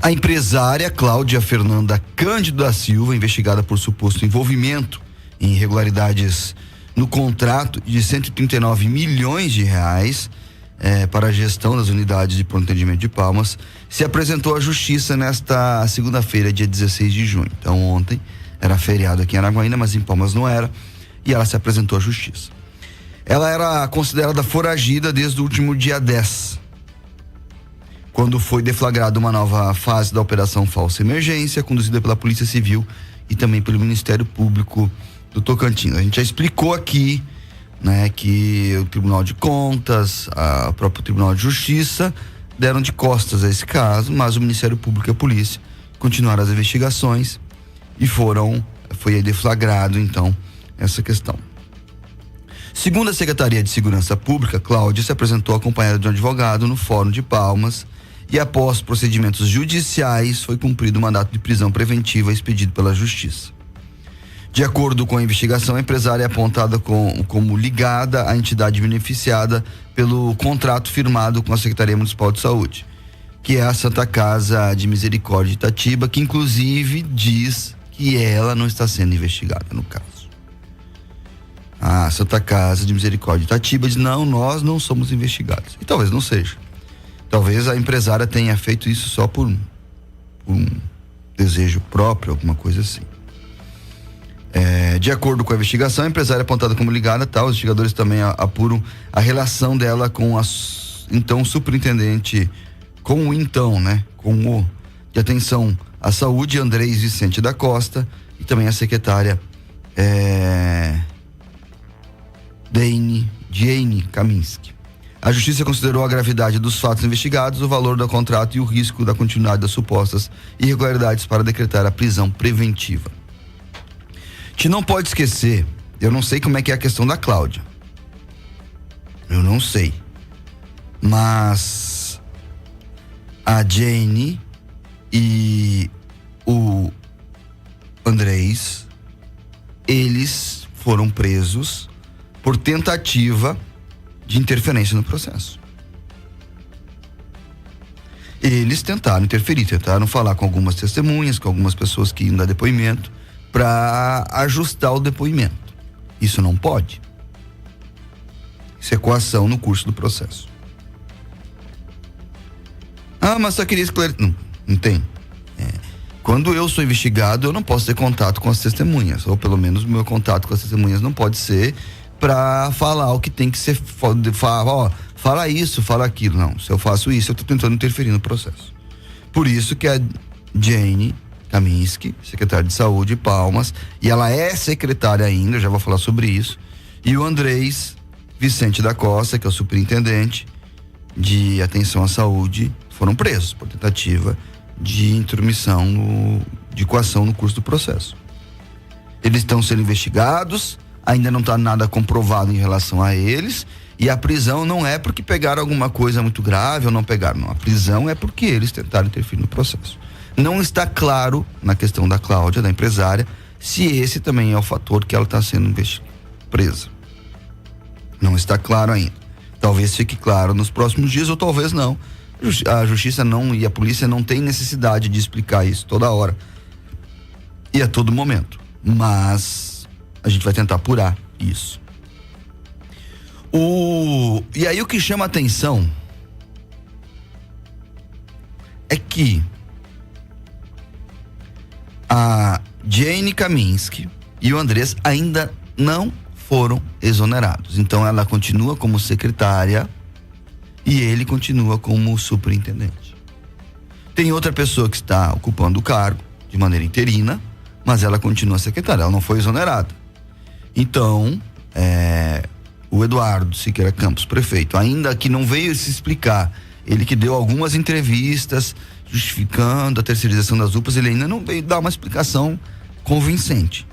A empresária Cláudia Fernanda Cândido da Silva, investigada por suposto envolvimento em irregularidades no contrato de 139 milhões de reais para a gestão das unidades de pronto atendimento de Palmas, se apresentou à justiça nesta segunda-feira, dia 16 de junho. Então ontem era feriado aqui em Araguaína, mas em Palmas não era, e ela se apresentou à justiça. Ela era considerada foragida desde o último dia 10, quando foi deflagrada uma nova fase da Operação Falsa Emergência, conduzida pela Polícia Civil e também pelo Ministério Público do Tocantins. A gente já explicou aqui, né, que o Tribunal de Contas, o próprio Tribunal de Justiça deram de costas a esse caso, mas o Ministério Público e a Polícia continuaram as investigações e foi deflagrado então essa questão. Segundo a Secretaria de Segurança Pública, Cláudia se apresentou acompanhada de um advogado no Fórum de Palmas e, após procedimentos judiciais, foi cumprido o mandato de prisão preventiva expedido pela Justiça. De acordo com a investigação, a empresária é apontada como ligada à entidade beneficiada pelo contrato firmado com a Secretaria Municipal de Saúde, que é a Santa Casa de Misericórdia de Itatiba, que inclusive diz que ela não está sendo investigada no caso. A Santa Casa de Misericórdia de Itatiba diz: não, nós não somos investigados. E talvez não seja. Talvez a empresária tenha feito isso só por um desejo próprio, alguma coisa assim. De acordo com a investigação, a empresária é apontada como ligada, os investigadores também apuram a relação dela com a então superintendente, com o de atenção à saúde, Andrés Vicente da Costa, e também a secretária Jane Kaminski. A Justiça considerou a gravidade dos fatos investigados, o valor do contrato e o risco da continuidade das supostas irregularidades para decretar a prisão preventiva. A gente não pode esquecer, eu não sei como é que é a questão da Cláudia. Eu não sei. Mas a Jane e o Andrés, eles foram presos por tentativa de interferência no processo. Eles tentaram interferir, tentaram falar com algumas testemunhas, com algumas pessoas que iam dar depoimento, para ajustar o depoimento. Isso não pode. Isso é coação no curso do processo. Mas só queria esclarecer. Não tem. Quando eu sou investigado, eu não posso ter contato com as testemunhas, ou pelo menos o meu contato com as testemunhas não pode ser para falar o que tem que ser, fala isso, fala aquilo. Não, se eu faço isso, eu estou tentando interferir no processo. Por isso que a Jane Kaminski, secretária de Saúde de Palmas, e ela é secretária ainda, eu já vou falar sobre isso, e o Andrés Vicente da Costa, que é o superintendente de atenção à saúde, foram presos por tentativa de intromissão, de coação no curso do processo. Eles estão sendo investigados, ainda não está nada comprovado em relação a eles, e a prisão não é porque pegaram alguma coisa muito grave ou não pegaram, não. A prisão é porque eles tentaram interferir no processo. Não está claro, na questão da Cláudia, da empresária, se esse também é o fator que ela está sendo presa. Não está claro ainda. Talvez fique claro nos próximos dias ou talvez não. A justiça não e a polícia não tem necessidade de explicar isso toda hora e a todo momento. Mas a gente vai tentar apurar isso. E aí o que chama atenção é que a Jane Kaminski e o Andrés ainda não foram exonerados. Então ela continua como secretária e ele continua como superintendente. Tem outra pessoa que está ocupando o cargo de maneira interina, mas ela continua secretária, ela não foi exonerada. Então, o Eduardo Siqueira Campos, prefeito, ainda que não veio se explicar, ele que deu algumas entrevistas justificando a terceirização das UPAs, ele ainda não veio dar uma explicação convincente.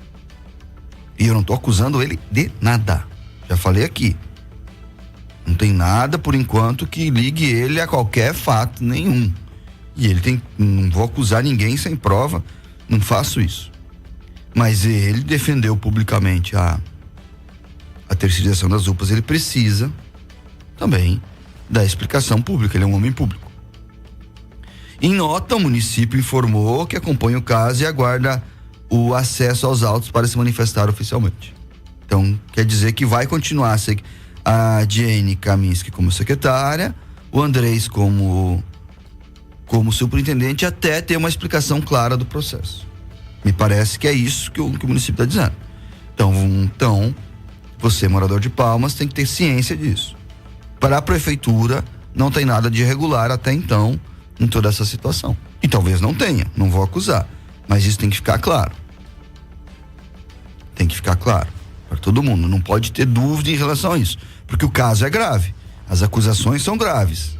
E eu não estou acusando ele de nada. Já falei aqui. Não tem nada, por enquanto, que ligue ele a qualquer fato nenhum. E ele não vou acusar ninguém sem prova, não faço isso. Mas ele defendeu publicamente a terceirização das UPAs, ele precisa também da explicação pública, ele é um homem público. Em nota, o município informou que acompanha o caso e aguarda o acesso aos autos para se manifestar oficialmente. Então, quer dizer que vai continuar a Diane Kaminski como secretária, o Andrés como superintendente, até ter uma explicação clara do processo. Me parece que é isso que o município está dizendo. Então, você, morador de Palmas, tem que ter ciência disso. Para a prefeitura, não tem nada de irregular até então em toda essa situação. E talvez não tenha, não vou acusar. Mas isso tem que ficar claro. Tem que ficar claro para todo mundo. Não pode ter dúvida em relação a isso. Porque o caso é grave. As acusações são graves.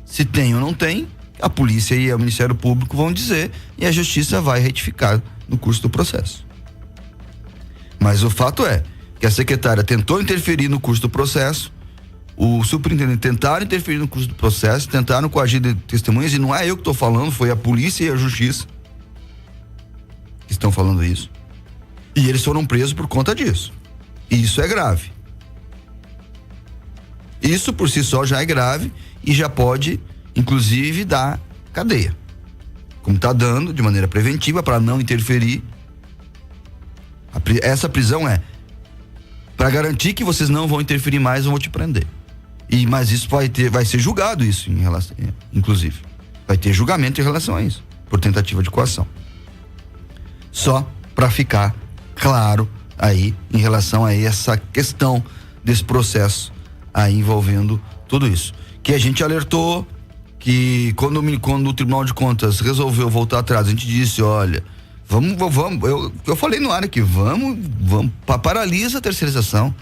Se tem ou não tem, a polícia e o Ministério Público vão dizer e a justiça vai retificar no curso do processo. Mas o fato é que a secretária tentou interferir no curso do processo, o superintendente tentaram interferir no curso do processo, tentaram coagir de testemunhas, e não é eu que estou falando, foi a polícia e a justiça que estão falando isso. E eles foram presos por conta disso. E isso é grave. Isso por si só já é grave e já pode, inclusive, dar cadeia. Como está dando, de maneira preventiva, para não interferir. Essa prisão é para garantir que vocês não vão interferir mais, eu vou te prender. Mas isso vai ser julgado isso, inclusive. Vai ter julgamento em relação a isso, por tentativa de coação. Só para ficar claro aí em relação a essa questão desse processo aí envolvendo tudo isso. Que a gente alertou que quando o Tribunal de Contas resolveu voltar atrás, a gente disse, olha, vamos, eu falei no ar aqui, vamos, paralisa a terceirização,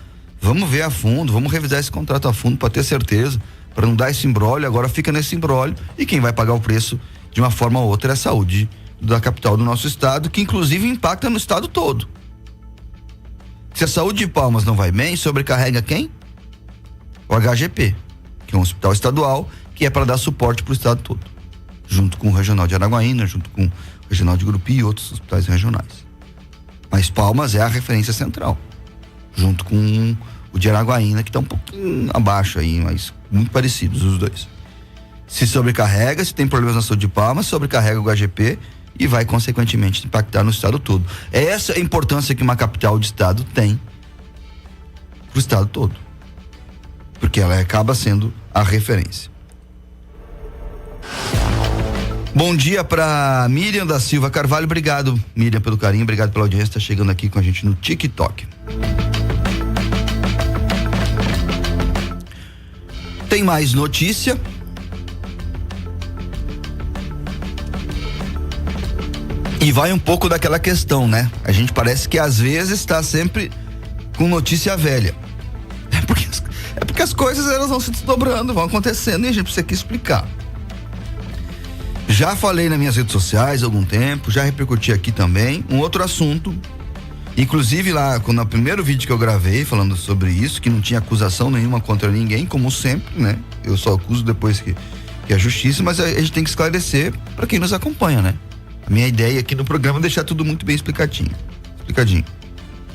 vamos ver a fundo, vamos revisar esse contrato a fundo para ter certeza, para não dar esse imbróglio. Agora fica nesse imbróglio e quem vai pagar o preço de uma forma ou outra é a saúde da capital do nosso estado, que inclusive impacta no estado todo. Se a saúde de Palmas não vai bem, sobrecarrega quem? O HGP, que é um hospital estadual que é para dar suporte para o estado todo, junto com o Regional de Araguaína, junto com o Regional de Gurupi e outros hospitais regionais. Mas Palmas é a referência central, junto com o de Araguaína, que está um pouquinho abaixo aí, mas muito parecidos os dois. Se sobrecarrega, se tem problemas na saúde de Palmas, sobrecarrega o HGP e vai consequentemente impactar no estado todo. Essa é a importância que uma capital de estado tem para o estado todo, porque ela acaba sendo a referência. Bom dia para Miriam da Silva Carvalho. Obrigado, Miriam, pelo carinho, obrigado pela audiência, está chegando aqui com a gente no TikTok. Tem mais notícia. E vai um pouco daquela questão, né? A gente parece que às vezes está sempre com notícia velha. É porque as coisas elas vão se desdobrando, vão acontecendo e a gente precisa aqui explicar. Já falei nas minhas redes sociais há algum tempo, já repercuti aqui também um outro assunto, inclusive lá no primeiro vídeo que eu gravei falando sobre isso, que não tinha acusação nenhuma contra ninguém, como sempre, né? Eu só acuso depois que a justiça, mas a gente tem que esclarecer para quem nos acompanha, né? A minha ideia aqui no programa é deixar tudo muito bem explicadinho.